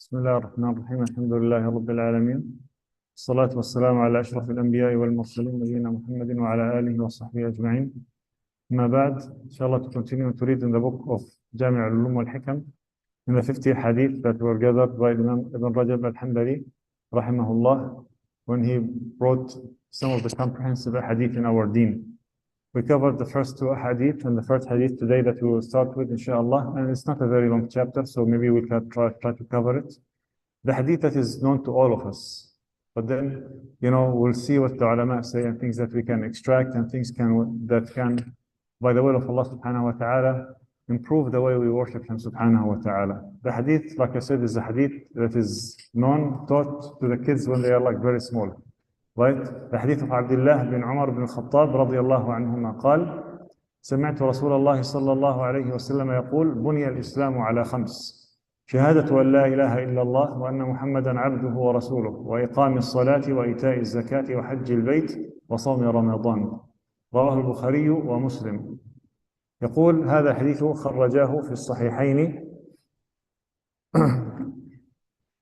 بسم الله الرحمن الرحيم. الحمد لله رب العالمين، الصلاة والسلام على أشرف الأنبياء والمرسلين نبينا محمد وعلى آله وصحبه أجمعين. أما بعد, inshallah, to continue to read in the book of Jami' al-Ulum wal-Hikam in the 50 hadith that were gathered by Imam Ibn Rajab al-Hanbali rahimahullah when he brought some of the comprehensive hadith in our deen. We covered the first two hadith and the first hadith today that we will start with, inshallah, and it's not a very long chapter, so maybe we can try to cover it. The hadith that is known to all of us, but then, we'll see what the ulama say and things that we can extract and things that can, by the will of Allah subhanahu wa ta'ala, improve the way we worship Him subhanahu wa ta'ala. The hadith, like I said, is a hadith that is taught to the kids when they are like very small. Right? The hadith of Abdullah bin Umar bin Khattab رضي الله عنهما قال: سمعت رسول الله صلى الله عليه وسلم يقول: بني الإسلام على خمس، شهادة أن لا إله إلا الله وأن محمدا عبده ورسوله، وإقام الصلاة وإيتاء الزكاة وحج البيت وصوم رمضان. رواه البخاري ومسلم. يقول هذا الحديث خرجاه في الصحيحين،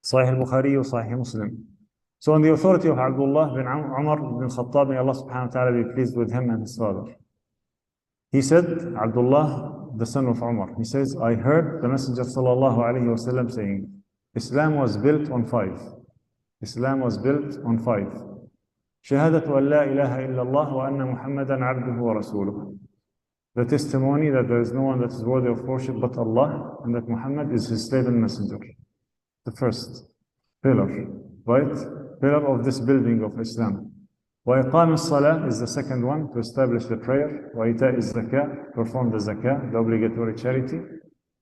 صحيح البخاري وصحيح مسلم. So on the authority of Abdullah bin Umar bin Khattab, may Allah subhanahu wa ta'ala be pleased with him and his father. He said, Abdullah, the son of Umar, he says, I heard the Messenger sallallahu alayhi wa sallam saying, Islam was built on five. Islam was built on five. شهادة أن لا إله إلا الله وأن محمدا عبده ورسوله. The testimony that there is no one that is worthy of worship but Allah, and that Muhammad is his slave and messenger. The first pillar, right? Pillar of this building of Islam. وإقام الصلاة is the second one, to establish the prayer. وإيتاء الزكاة, perform the zakah, the obligatory charity.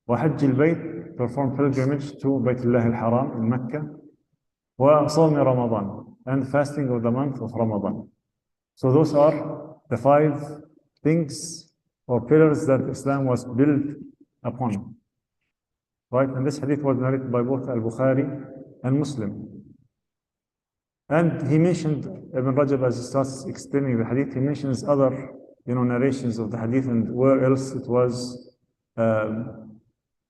وحج البيت, perform pilgrimage to بيت الله الحرام in Mecca. وصوم رمضان, and fasting of the month of Ramadan. So those are the five things or pillars that Islam was built upon. Right? And this hadith was narrated by both Al-Bukhari and Muslim. And he mentioned, Ibn Rajab, as he starts explaining the hadith, he mentions other, narrations of the hadith and where else it was, it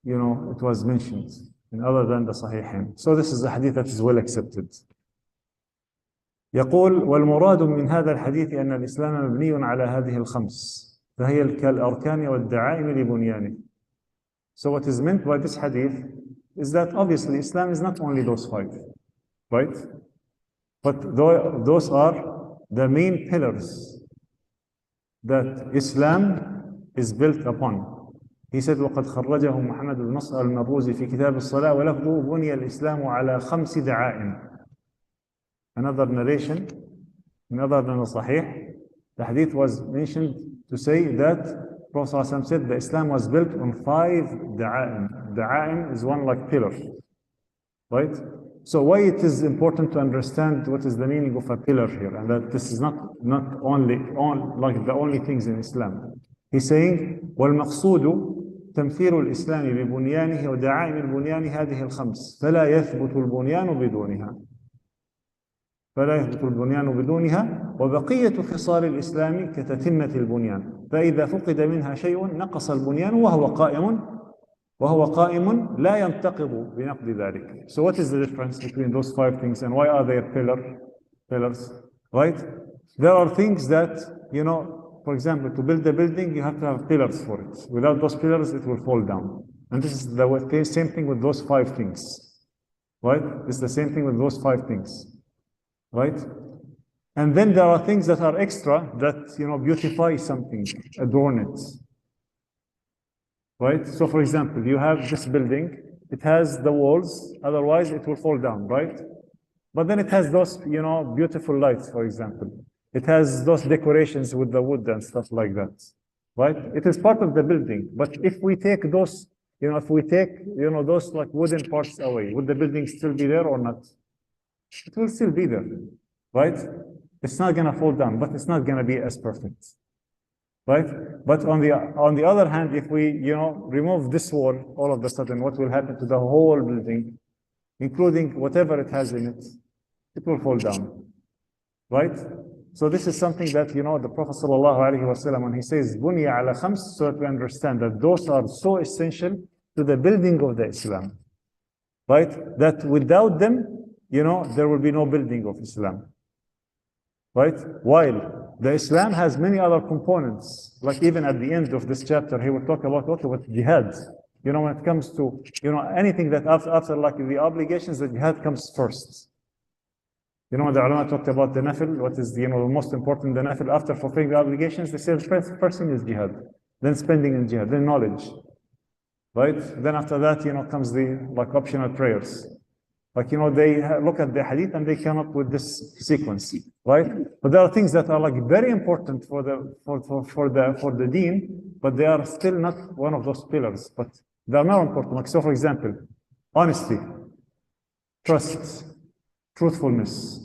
was mentioned, and other than the Sahihain. So this is a hadith that is well accepted. يقول: والمراد من هذا الحديث أن الإسلام مبني على هذه الخمس فهي كالأركان والدعائم لبنيانه. So what is meant by this hadith is that obviously Islam is not only those five, right? But those are the main pillars that Islam is built upon. He said: وقد خرجه محمد بن نصر المروزي في كتاب الصلاة ولفظه بني الإسلام على خمس دعائم. Another narration, another than the Sahih, the hadith was mentioned to say that Prophet ﷺ said the Islam was built on five da'a'im. Da'a'im is one like pillar, right? So why it is important to understand what is the meaning of a pillar here, and that this is not only like the only things in Islam. He's saying والمقصود تمثيل الإسلام ببنيانه ودعائم البنيان هذه الخمس فلا يثبت البنيان بدونها. فلا يثبت البنيان بدونها وبقية خصال الإسلام كتتمة البنيان فإذا فقد منها شيء نقص البنيان وهو قائم لا ينتقض بنقض ذلك. So what is the difference between those five things and why are they pillars? Right? There are things that, for example, to build a building, you have to have pillars for it. Without those pillars, it will fall down. And this is the same thing with those five things. Right? It's the same thing with those five things. Right? And then there are things that are extra that, beautify something, adorn it. Right? So for example, you have this building, it has the walls, otherwise it will fall down, right? But then it has those, beautiful lights, for example. It has those decorations with the wood and stuff like that, right? It is part of the building. But if we take those, those like wooden parts away, would the building still be there or not? It will still be there, right? It's not going to fall down, but it's not going to be as perfect, right? But on the other hand, if we, remove this wall, all of a sudden, what will happen to the whole building, including whatever it has in it? It will fall down, right? So this is something that, the Prophet sallallahu alaihi wasallam, when he says "Bunya ala khams," so that we understand that those are so essential to the building of the Islam. right? That without them, there will be no building of Islam, right? While the Islam has many other components, like even at the end of this chapter, he will talk about jihad. When it comes to, anything that after like the obligations, the jihad comes first. When the ulama talked about the nafil, what is the most important, the nafil after fulfilling the obligations, they said first thing is jihad, then spending in jihad, then knowledge, right? Then after that, comes the like optional prayers. Like, they look at the hadith and they come up with this sequence, right? But there are things that are like very important for the deen, but they are still not one of those pillars, but they are more important. Like, so for example, honesty, trust, truthfulness,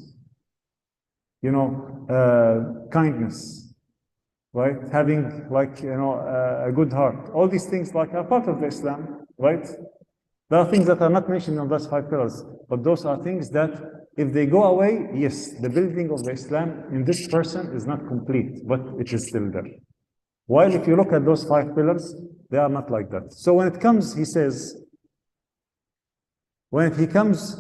kindness, right? Having like, a good heart. All these things like are part of the Islam, right? There are things that are not mentioned on those 5 pillars, but those are things that if they go away, yes, the building of the Islam in this person is not complete, but it is still there. While if you look at those 5 pillars, they are not like that. So when it comes, he says, when it comes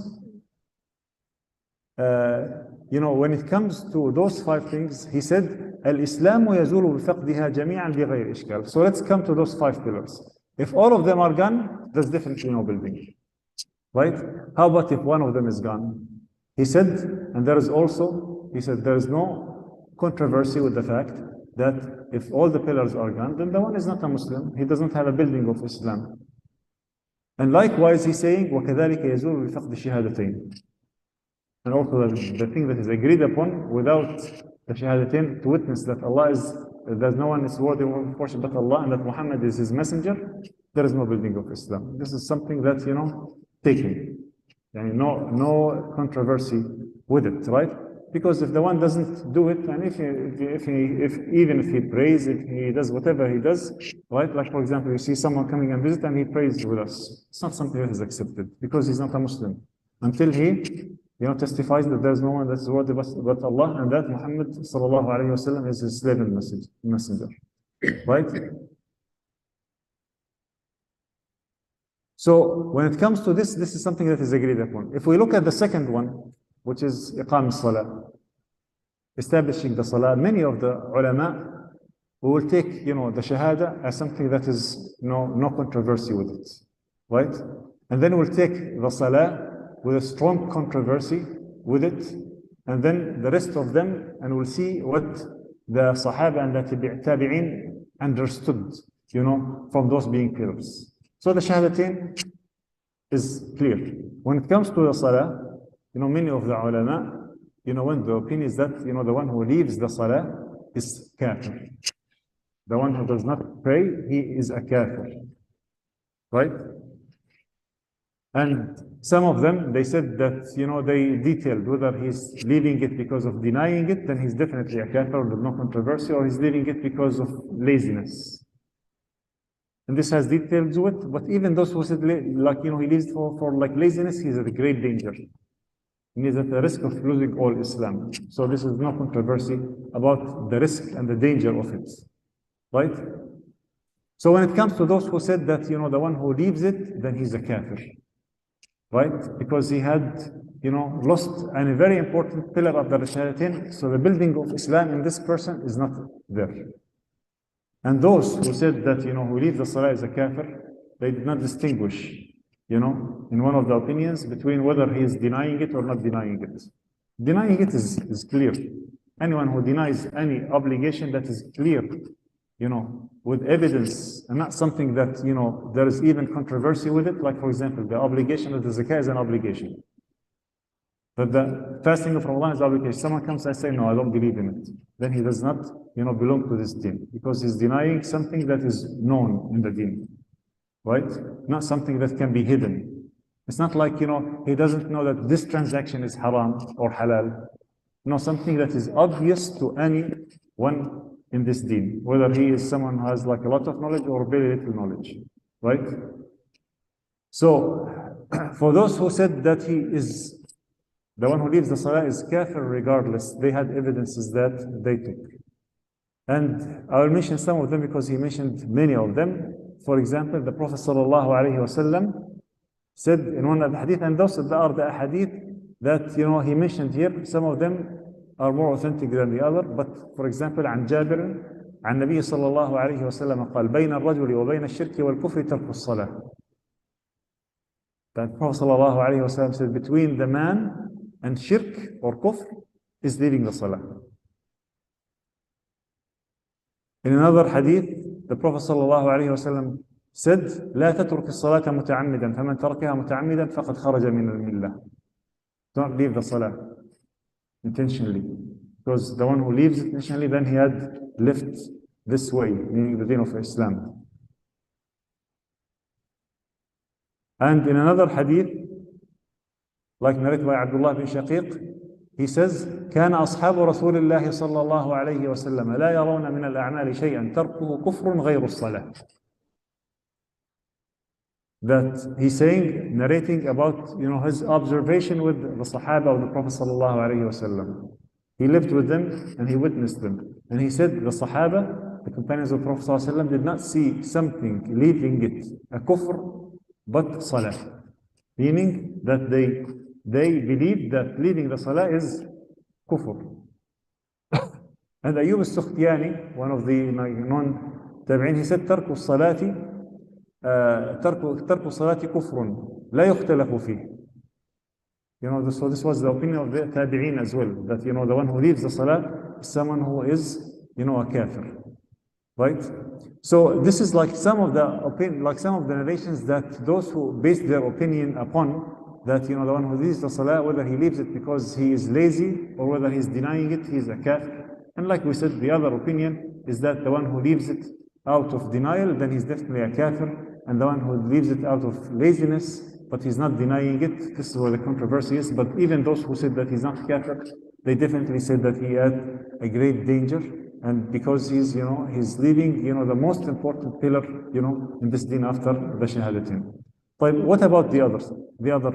to those 5 things, he said, الإسلام يزول بفقدها جميعا بغير إشكال. So let's come to those 5 pillars. If all of them are gone, there's definitely no building, right? How about if one of them is gone? He said, and there is no controversy with the fact that if all the pillars are gone, then the one is not a Muslim. He doesn't have a building of Islam. And likewise, he's saying, وَكَذَلِكَ يَزُولُ بِفَقْدِ الشَّهَادَتَيْنِ. And also the thing that is agreed upon without the shahadatain, to witness that there's no one is worthy of worship but Allah, and that Muhammad is his messenger, there is no building of Islam. This is something that, taken. No controversy with it, right? Because if the one doesn't do it, and even if he prays, if he does whatever he does, right? Like for example, you see someone coming and visit and he prays with us. It's not something that is accepted because he's not a Muslim. Until he testifies that there's no one that's worthy but Allah, and that Muhammad sallallahu alayhi wasallam is his slave and messenger, right? So when it comes to this is something that is agreed upon. If we look at the second one, which is iqam salah, establishing the salah, many of the ulama will take the shahada as something that is no controversy with it, right? And then we'll take the salah with a strong controversy with it, and then the rest of them, and we'll see what the Sahaba and the Tabi'in understood, from those being pillars. So the Shahadatain is clear. When it comes to the Salah, many of the ulama, when the opinion is that, the one who leaves the Salah is kafir. The one who does not pray, he is a kafir, right? And some of them, they said that, they detailed whether he's leaving it because of denying it, then he's definitely a kafir with no controversy, or he's leaving it because of laziness. And this has details to it, but even those who said, he leaves for like laziness, he's at a great danger. He is at the risk of losing all Islam. So this is no controversy about the risk and the danger of it, right? So when it comes to those who said that, the one who leaves it, then he's a kafir. Right? Because he had, lost a very important pillar of the Shahadatain. So the building of Islam in this person is not there. And those who said that, who leave the Salah is a kafir, they did not distinguish, in one of the opinions between whether he is denying it or not denying it. Denying it is clear. Anyone who denies any obligation that is clear, with evidence, and not something that, there is even controversy with it. Like, for example, the obligation of the zakah is an obligation. But the fasting of Ramadan is obligation. Someone comes and says, no, I don't believe in it. Then he does not, belong to this deen, because he's denying something that is known in the deen, right? Not something that can be hidden. It's not like, he doesn't know that this transaction is haram or halal. No, something that is obvious to anyone in this deen, whether he is someone who has like a lot of knowledge or very little knowledge, right? So for those who said that he is the one who leaves the salah is kafir regardless, they had evidences that they took. And I will mention some of them because he mentioned many of them. For example, the Prophet sallallahu alaihi wasallam said in one of the hadith, and those are the hadith that he mentioned here. Some of them are more authentic than the other. But for example, عن جابر عن النبي صلى الله عليه وسلم قال بين الرجل وبين الشرك والكفر ترك الصلاة. That Prophet صلى الله عليه وسلم said between the man and shirk or kufr is leaving the salah. In another hadith, the Prophet صلى الله عليه وسلم said لا تترك الصلاة متعمدا فمن تركها متعمدا فقد خرج من الملة. Don't leave the salah intentionally, because the one who leaves it intentionally, then he had left this way, meaning the deen of Islam. And in another hadith, like narrated by Abdullah bin Shaqiq, he says كان أصحاب رسول الله صلى الله عليه وسلم لا يرون من الأعمال شيئا تركه كفر غير الصلاة. That he's saying, narrating about his observation with the Sahaba of the Prophet sallallahu alaihi wasallam. He lived with them and he witnessed them, and he said the Sahaba, the companions of the Prophet sallallahu alaihi wasallam, did not see something leaving it a kufr but salah, meaning that they believed that leaving the salah is kufr. And Ayyub al-Sukhtiyani, one of the non-tabi'in, he said ترك الصلاة ترك الصلاة كفر لا يختلف فيه. So this was the opinion of the tabi'in as well, that the one who leaves the salah is someone who is a kafir, right? So this is like some of the narrations that those who base their opinion upon, that the one who leaves the salah, whether he leaves it because he is lazy or whether he's denying it, he's a kafir. And like we said, the other opinion is that the one who leaves it out of denial, then he's definitely a kafir. And the one who leaves it out of laziness, but he's not denying it, this is where the controversy is. But even those who said that he's not kafir, they definitely said that he had a great danger. And because he's leaving, the most important pillar, in this deen after the shahadatin. But what about the others? The other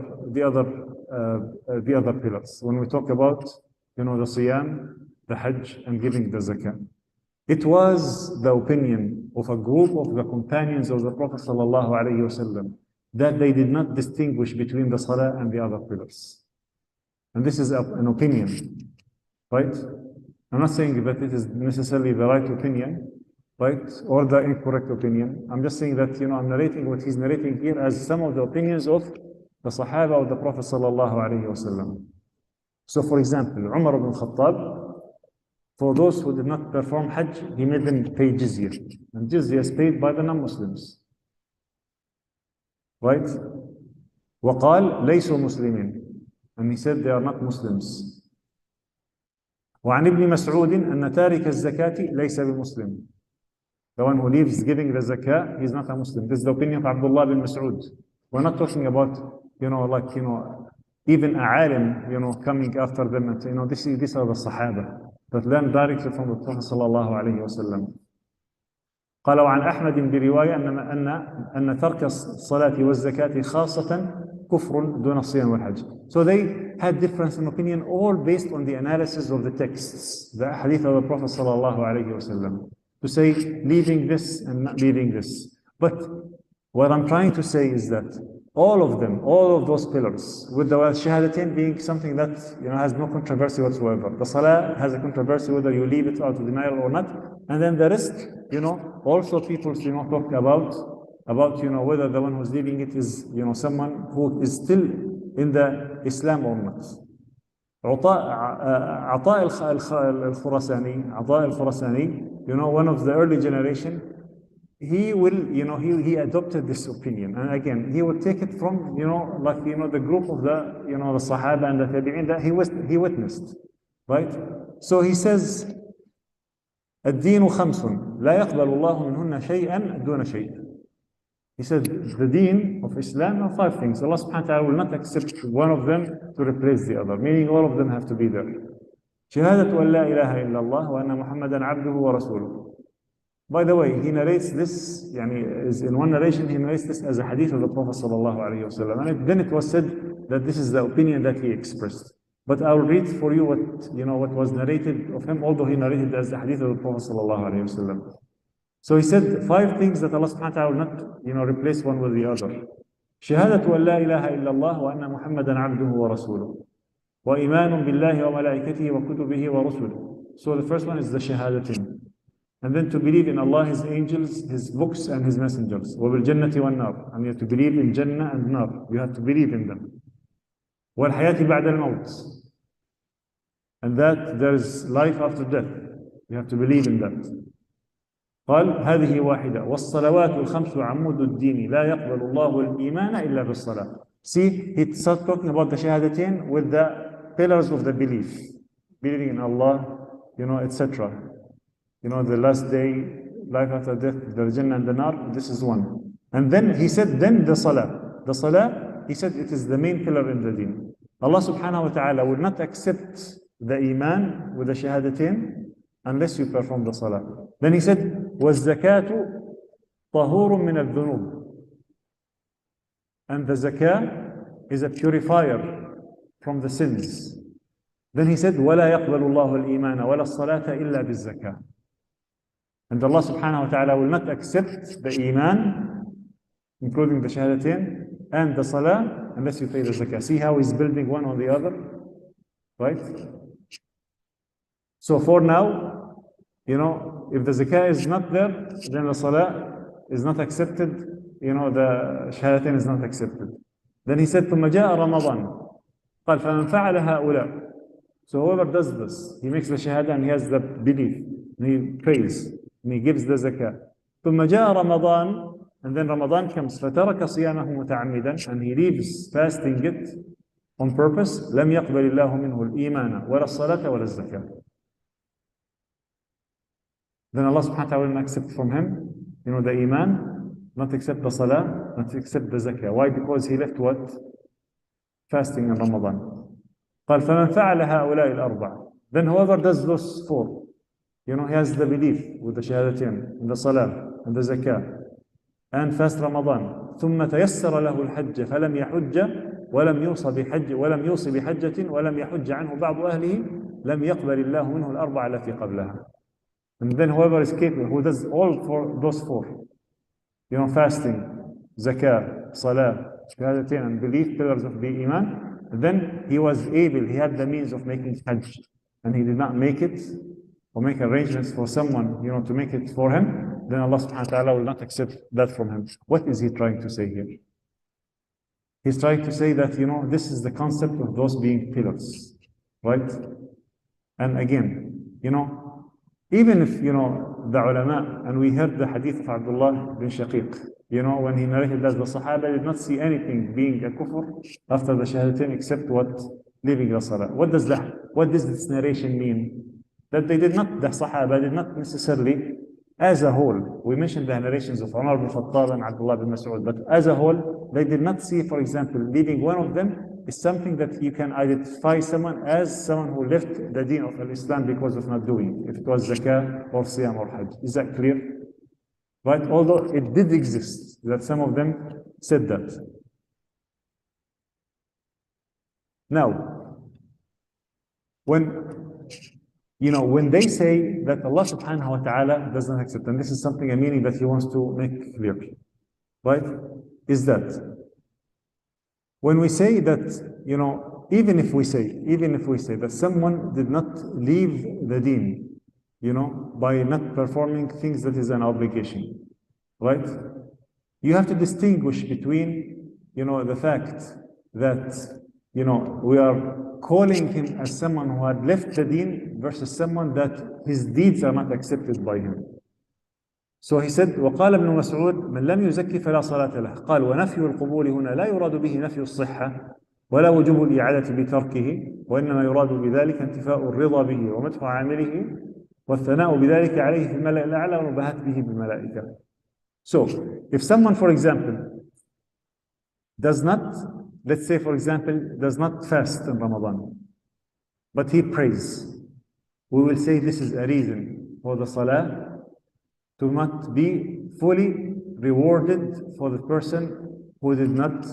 pillars. When we talk about, the siyam, the hajj, and giving the zakah. It was the opinion of a group of the companions of the Prophet sallallahu alaihi wasallam that they did not distinguish between the salah and the other pillars. And this is an opinion, right? I'm not saying that it is necessarily the right opinion, right, or the incorrect opinion. I'm just saying that I'm narrating what he's narrating here as some of the opinions of the Sahaba of the Prophet sallallahu alaihi wasallam. So, for example, Umar ibn Khattab, for those who did not perform Hajj, he made them pay jizya. And jizya is paid by the non-Muslims. Right? وَقَالْ لَيْسُوا مُسْلِمِينَ. And he said they are not Muslims. وعن ابن مسعود أن تارك الزكاة ليس بمسلم. The one who leaves giving the zakah, he's not a Muslim. This is the opinion of Abdullah bin Mas'ud. We're not talking about, even a alim, coming after them and saying, these are the Sahaba that learned directly from the Prophet sallallahu alayhi wa sallam. قال وعن أحمد برواية أن ترك الصلاة والزكاة خاصة كفر دون الصيام والحج. So they had difference in opinion, all based on the analysis of the texts, the hadith of the Prophet sallallahu alayhi wa sallam, to say leaving this and not leaving this. But what I'm trying to say is that all of those pillars, with the shahadatain being something that has no controversy whatsoever. The salah has a controversy whether you leave it out of denial or not, and then the rest, also people talk about whether the one who's leaving it is someone who is still in the Islam or not. عطاء الخراساني, one of the early generation, he adopted this opinion, and again he would take it from the group of the the Sahaba and the Tabi'in that he witnessed, right? So he says الدين خمس لا يقبل الله منهن شيئا دون شيء. He said the deen of Islam are 5 things. Allah subhanahu wa ta'ala will not accept one of them to replace the other, meaning all of them have to be there. شهادة أن لا إله إلا الله وأن محمدا عبده ورسوله. By the way, he narrates this, in one narration, he narrates this as a hadith of the Prophet sallallahu alaihi wasallam. And then it was said that this is the opinion that he expressed. But I will read for you what was narrated of him, although he narrated as the hadith of the Prophet sallallahu alaihi wasallam. So he said 5 things that Allah subhanahu wa ta'ala will not, replace one with the other. شهادة أن لا إله إلا الله وأن محمدا عبده ورسوله وإيمان بالله وملائكته وكتبه ورسله. So the first one is the shahadatin. And then to believe in Allah, His angels, His books and His messengers. وبالجنة والنار. And you have to believe in Jannah and Nar. You have to believe in them. والحياة بعد الموت. And that there is life after death. You have to believe in that. قال هذه واحدة والصلوات الخمس عمود الدين لا يقبل الله الإيمان إلا بالصلاة. See, he starts talking about the shahadatain with the pillars of the belief. Believing in Allah, etc. The last day, life after death, the Jannah and the Nar, this is one. And then he said, then the Salah. The Salah, he said it is the main pillar in the deen. Allah subhanahu wa ta'ala will not accept the Iman with the shahadatain unless you perform the Salah. Then he said, وَالزَّكَاةُ طَهُورٌ مِّنَ الذُّنُوبِ. And the zakah is a purifier from the sins. Then he said, وَلَا يَقْبَلُ اللَّهُ الْإِيمَانَ وَلَا الصَّلَاةَ إِلَّا بِالزَّكَاةِ. And Allah subhanahu wa ta'ala will not accept the Iman, including the shahadatain, and the salah, unless you pay the zakah. See how he's building one on the other? Right? So for now, if the zakah is not there, then the salah is not accepted, the shahadatain is not accepted. Then he said, ثم جاء رمضان. قال فمن فعل هؤلاء. So whoever does this, he makes the shahada and he has the belief, and he prays, and he gives the zakah. ثم جاء رمضان, and then Ramadan comes, فترك صيامه متعمدا, and he leaves fasting it on purpose. لم يقبل الله منه الإيمان ولا الصلاة ولا الزكاة. Then Allah subhanahu wa ta'ala will not accept from him, the Iman, not accept the Salah, not accept the Zakah. Why? Because he left what? Fasting in Ramadan. قال فمن فعل هؤلاء الأربعة. Then whoever does those four, he has the belief with the Shahadatain, and the Salah, and the Zakah, and fast Ramadan. ثم تيسر له الحج فلم يحج ولم يوصي بحجة ولم يحج عنه بعض أهله لم يقبل الله منه الأربعة التي قبلها. And then whoever is capable, who does all those four, fasting, zakah, salah, shahadatain, and belief, pillars of the iman, then he was able, he had the means of making hajj, and he did not make it, or make arrangements for someone, to make it for him, then Allah subhanahu wa ta'ala will not accept that from him. What is he trying to say here? He's trying to say that, this is the concept of those being pillars, right? And again, even if, the ulama, and we heard the hadith of Abdullah bin Shaqiq, when he narrated that the Sahaba did not see anything being a kufr after the shahadatain except what? Leaving the salah. What does this narration mean? That the Sahaba did not necessarily, as a whole, we mentioned the narrations of Umar bin Khattab and Abdullah bin Mas'ud, but as a whole, they did not see, for example, leaving one of them is something that you can identify someone as someone who left the deen of Islam because of not doing, if it was zakah or siyam or hajj. Is that clear? Right? Although it did exist, that some of them said that. Now, when they say that Allah subhanahu wa ta'ala does not accept, and this is something, a meaning that he wants to make clear, right? Is that when we say that, even if we say that someone did not leave the deen, by not performing things that is an obligation, right? You have to distinguish between, the fact that, we are calling him as someone who had left the deen versus someone that his deeds are not accepted by him. So he said, وقال ابن مسعود من لم يزكي فلا صلاة له. قال ونفي القبول هنا لا يراد به نفي الصحة ولا وجوب الإعادة بتركه وإنما يراد بذلك انتفاء الرضا به ومدح عامله والثناء بذلك عليه في الملأ الأعلى والمباهاة به بالملائكة. So, if someone, for example, does not, let's say, for example, does not fast in Ramadan, but he prays, we will say this is a reason for the salah to not be fully rewarded for the person who did not,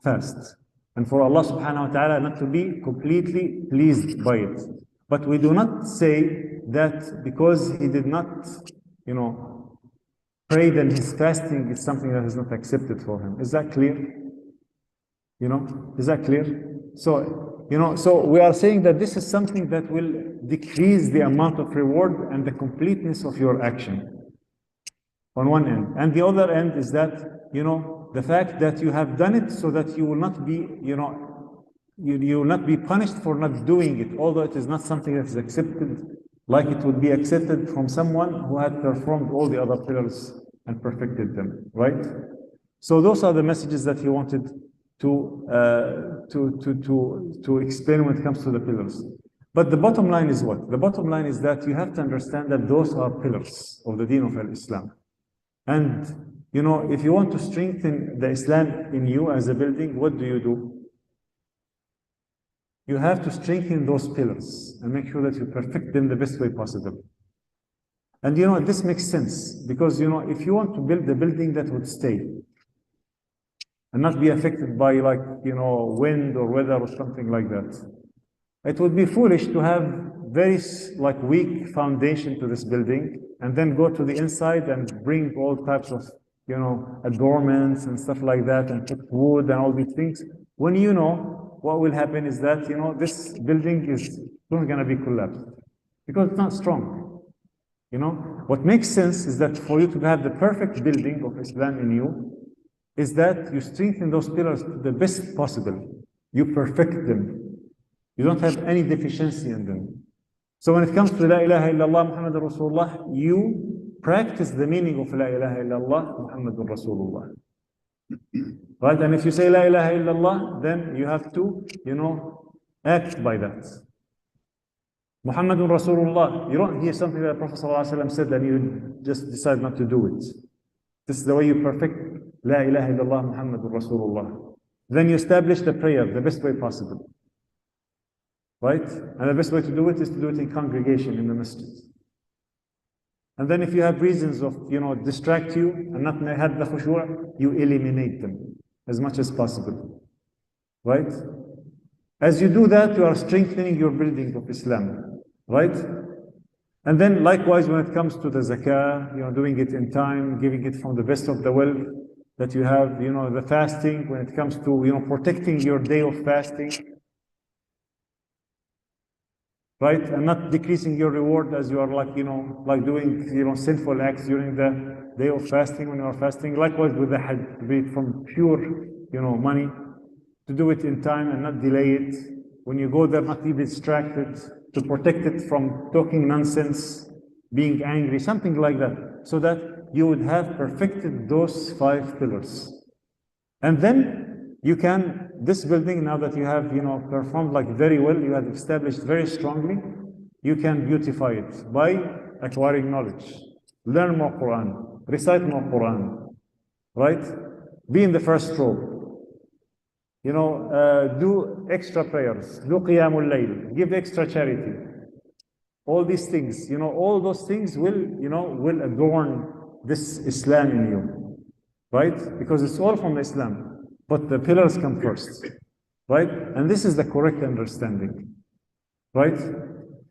fast. And for Allah subhanahu wa ta'ala not to be completely pleased by it. But we do not say that because he did not, pray, then his fasting is something that is not accepted for him. Is that clear? Is that clear? So, so we are saying that this is something that will decrease the amount of reward and the completeness of your action on one end. And the other end is that, the fact that you have done it so that you will not be, you will not be punished for not doing it, although it is not something that is accepted like it would be accepted from someone who had performed all the other pillars and perfected them, right? So those are the messages that he wanted to explain when it comes to the pillars. But the bottom line is what? The bottom line is that you have to understand that those are pillars of the deen of Islam. And if you want to strengthen the Islam in you as a building, what do? You have to strengthen those pillars and make sure that you perfect them the best way possible. And this makes sense because if you want to build a building that would stay and not be affected by wind or weather or something like that, it would be foolish to have very weak foundation to this building and then go to the inside and bring all types of adornments and stuff like that and put wood and all these things when what will happen is that this building is soon going to be collapsed because it's not strong. What makes sense is that for you to have the perfect building of Islam in you is that you strengthen those pillars to the best possible. You perfect them. You don't have any deficiency in them. So when it comes to La ilaha illallah Muhammadur Rasulullah, you practice the meaning of La ilaha illallah Muhammadur Rasulullah. Right? And if you say La ilaha illallah, then you have to, act by that. Muhammadun Rasulullah. You don't hear something that the Prophet ﷺ said and you just decide not to do it. This is the way you perfect La ilaha illallah Muhammadun Rasulullah. Then you establish the prayer the best way possible. Right? And the best way to do it is to do it in congregation in the masjid. And then if you have reasons of, distract you and not have the khushu', you eliminate them as much as possible. Right? As you do that, you are strengthening your building of Islam. Right? And then likewise, when it comes to the zakah, doing it in time, giving it from the best of the wealth that you have, the fasting, when it comes to, protecting your day of fasting. Right? And not decreasing your reward as you are doing, sinful acts during the day of fasting when you are fasting. Likewise with the hajj, to be it from pure, money, to do it in time and not delay it. When you go there, not be distracted, to protect it from talking nonsense, being angry, something like that, so that you would have perfected those 5 pillars. And then you can, this building, now that you have, performed very well, you have established very strongly, you can beautify it by acquiring knowledge, learn more Quran, recite more Quran, right? Be in the first row, do extra prayers, do Qiyamul Layl, give extra charity. All these things, all those things will adorn this Islam in you, right? Because it's all from Islam. But the pillars come first, right? And this is the correct understanding, right?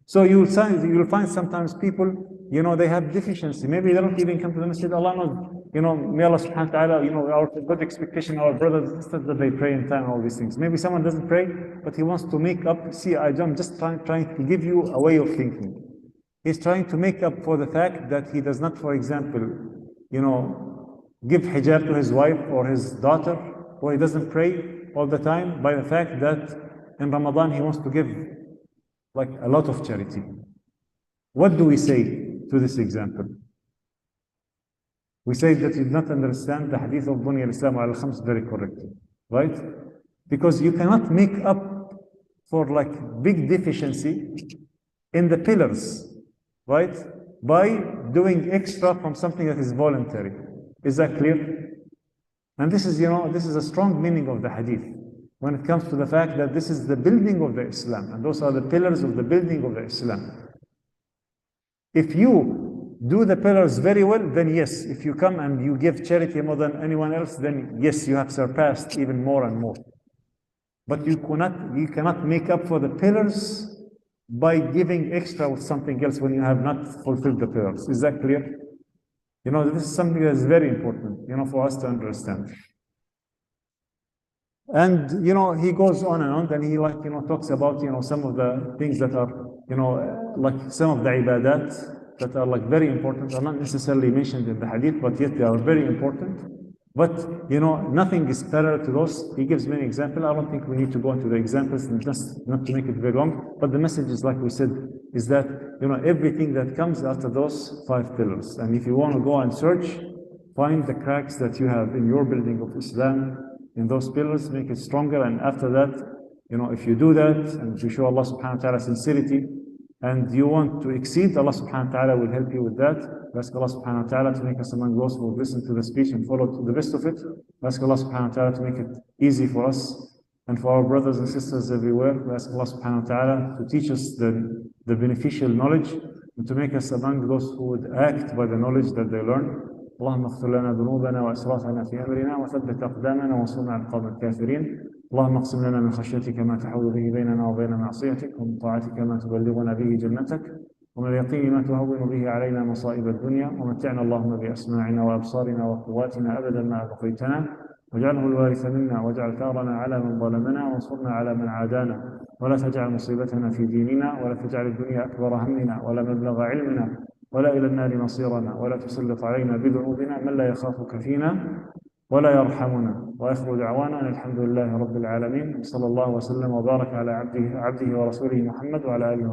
So you will find sometimes people, they have deficiency. Maybe they don't even come to the masjid. Allah knows, may Allah subhanahu wa ta'ala, our good expectation, our brothers and sisters that they pray in time, all these things. Maybe someone doesn't pray, but he wants to make up. See, I'm just trying to give you a way of thinking. He's trying to make up for the fact that he does not, for example, give hijab to his wife or his daughter, or he doesn't pray all the time, by the fact that in Ramadan he wants to give a lot of charity. What do we say to this example? We say that you did not understand the hadith of Bunya al-Islam al-Khams very correctly, right? Because you cannot make up for big deficiency in the pillars, right? By doing extra from something that is voluntary. Is that clear? And this is, this is a strong meaning of the hadith when it comes to the fact that this is the building of the Islam, and those are the pillars of the building of the Islam. If you do the pillars very well, then yes, if you come and you give charity more than anyone else, then yes, you have surpassed even more and more. But you cannot make up for the pillars by giving extra with something else when you have not fulfilled the pillars. Is that clear? You know, this is something that is very important, you know, for us to understand. And, you know, he goes on and on, and he, like, you know, talks about, you know, some of the things that are, you know, like some of the ibadat that are like very important, are not necessarily mentioned in the hadith, but yet they are very important. But, you know, nothing is parallel to those. He gives many examples. I don't think we need to go into the examples, and just not to make it very long. But the message is, like we said, is that, you know, everything that comes after those 5 pillars. And if you want to go and search, find the cracks that you have in your building of Islam, in those pillars, make it stronger. And after that, you know, if you do that, and if you show Allah subhanahu wa ta'ala sincerity, and you want to exceed, Allah subhanahu wa ta'ala will help you with that. We ask Allah subhanahu wa ta'ala to make us among those who listen to the speech and follow to the best of it. We ask Allah subhanahu wa ta'ala to make it easy for us and for our brothers and sisters everywhere. We ask Allah subhanahu wa ta'ala to teach us the beneficial knowledge, and to make us among those who would act by the knowledge that they learn. اللهم اغفر لنا ذنوبنا واسرافنا في امرنا وثبت اقدامنا وانصرنا على القوم الكافرين. اللهم اقسم لنا من خشيتك ما تحول به بيننا وبين معصيتك، ومن طاعتك ما تبلغنا به جنتك، ومن اليقين ما تهون به علينا مصائب الدنيا، ومتعنا اللهم باسماعنا وابصارنا وقواتنا ابدا ما ابقيتنا، واجعله الوارث منا، واجعل ثارنا على من ظلمنا، وانصرنا على من عادانا، ولا تجعل مصيبتنا في ديننا، ولا تجعل الدنيا اكبر همنا ولا مبلغ علمنا ولا إلى النار مصيرنا، ولا تسلط علينا بذنوبنا من لا يخافك فينا ولا يرحمنا. وآخر دعوانا أن الحمد لله رب العالمين، صلى الله وسلم وبارك على عبده ورسوله محمد وعلى آله وصحبه.